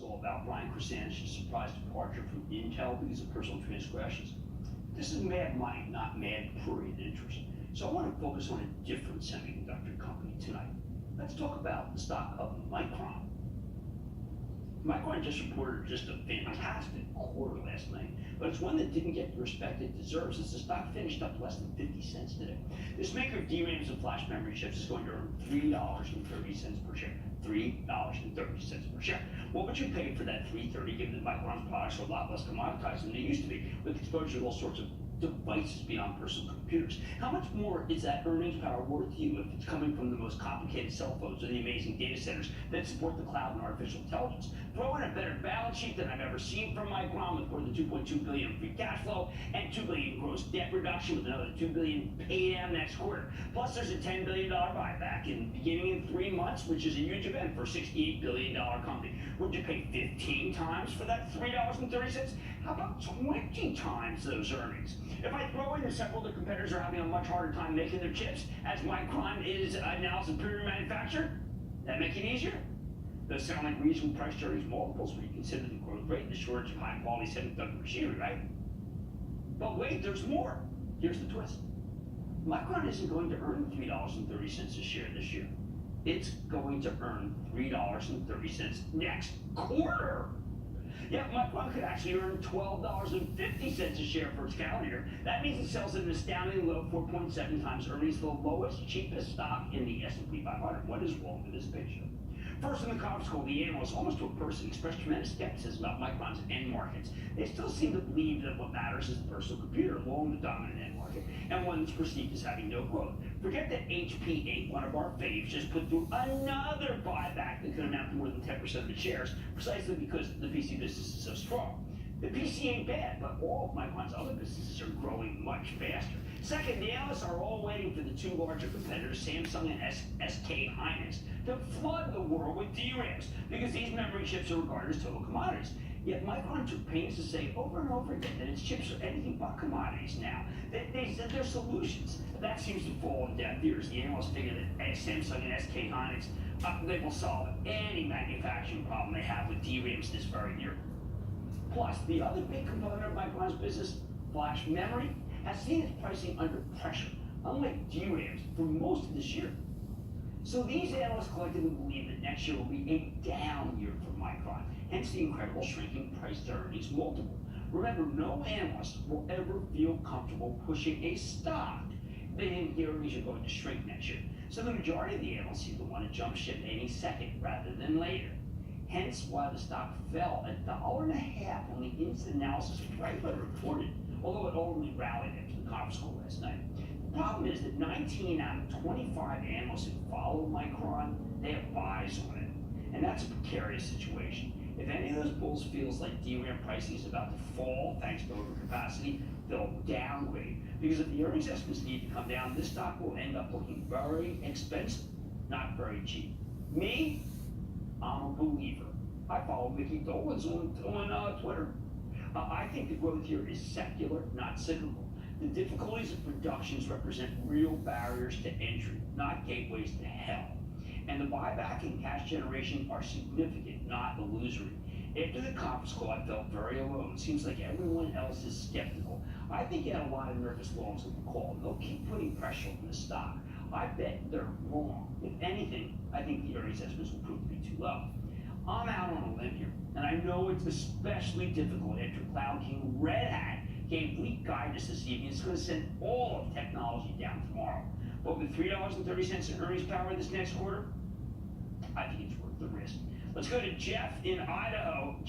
all about Brian Krisanish's surprise departure from Intel because of personal transgressions. This is mad money, not mad prurient interest. So I want to focus on a different semiconductor company tonight. Let's talk about the stock of Micron. Micron just reported just a fantastic quarter last night, but it's one that didn't get the respect it deserves as the stock finished up less than 50 cents today. This maker of DRAMs and flash memory chips is going to earn $3.30 per share. $3.30 per share. What would you pay for that $3.30 given that Micron's products are a lot less commoditized than they used to be, with exposure to all sorts of devices beyond personal computers? How much more is that earnings power worth to you if it's coming from the most complicated cell phones or the amazing data centers that support the cloud and artificial intelligence? Throw in a better balance sheet than I've ever seen from Micron, with more than $2.2 billion in free cash flow and $2 billion gross debt reduction, with another $2 billion pay down next quarter. Plus, there's a $10 billion buyback beginning in 3 months, which is a huge event for a $68 billion company. Would you pay 15 times for that $3.30? How about 20 times those earnings? If I throw in that several of the competitors are having a much harder time making their chips, as Micron is now a superior manufacturer, that make it easier? Those sound like reasonable price to earnings multiples when you consider the growth rate and the shortage of high quality semiconductor machinery, right? But wait, there's more. Here's the twist. Micron isn't going to earn $3.30 a share this year. It's going to earn $3.30 next quarter. Yeah, Micron could actually earn $12.50 a share for its calendar year. That means it sells at an astounding low 4.7 times earnings, the lowest, cheapest stock in the S&P 500. What is wrong with this picture? First, in the conference call, the analysts, almost to a person, expressed tremendous skepticism about Micron's end markets. They still seem to believe that what matters is the personal computer, along the dominant end market, and one that's perceived as having no growth. Forget that HP Inc., one of our faves, just put through another buyback that could amount to more than 10% of its shares, precisely because the PC business is so strong. The PC ain't bad, but all of Micron's other businesses are growing much faster. Second, the analysts are all waiting for the two larger competitors, Samsung and SK Hynix, to flood the world with DRAMs, because these memory chips are regarded as total commodities. Yet Micron took pains to say over and over again that its chips are anything but commodities now. They said they're solutions. That seems to fall on deaf ears. The analysts figure that Samsung and SK Hynix, they will solve any manufacturing problem they have with DRAMs this very year. Plus, the other big component of Micron's business, flash memory, has seen its pricing under pressure, unlike DRAMs, for most of this year. So these analysts collectively believe that next year will be a down year for Micron, hence the incredible shrinking price to earnings multiple. Remember, no analyst will ever feel comfortable pushing a stock that the earnings are going to shrink next year. So the majority of the analysts seem to want to jump ship any second rather than later. Hence why the stock fell $1.50 on the instant analysis right when it reported, although it only rallied after the conference call last night. The problem is that 19 out of 25 analysts who follow Micron, they have buys on it. And that's a precarious situation. If any of those bulls feels like DRAM pricing is about to fall thanks to overcapacity, they'll downgrade. Because if the earnings estimates need to come down, this stock will end up looking very expensive, not very cheap. Me, I'm a believer. I follow Mickey Dolenz on Twitter. I think the growth here is secular, not cyclical. The difficulties of productions represent real barriers to entry, not gateways to hell. And the buyback and cash generation are significant, not illusory. After the conference call, I felt very alone. It seems like everyone else is skeptical. I think you had a lot of nervous longs on the call. They'll keep putting pressure on the stock. I bet they're wrong. If anything, I think the earnings estimates will prove to be too low. I'm out on a limb here, and I know it's especially difficult after Cloud King Red Hat gave weak guidance this evening. It's going to send all of technology down tomorrow. But with $3.30 in earnings power this next quarter, I think it's worth the risk. Let's go to Jeff in Idaho.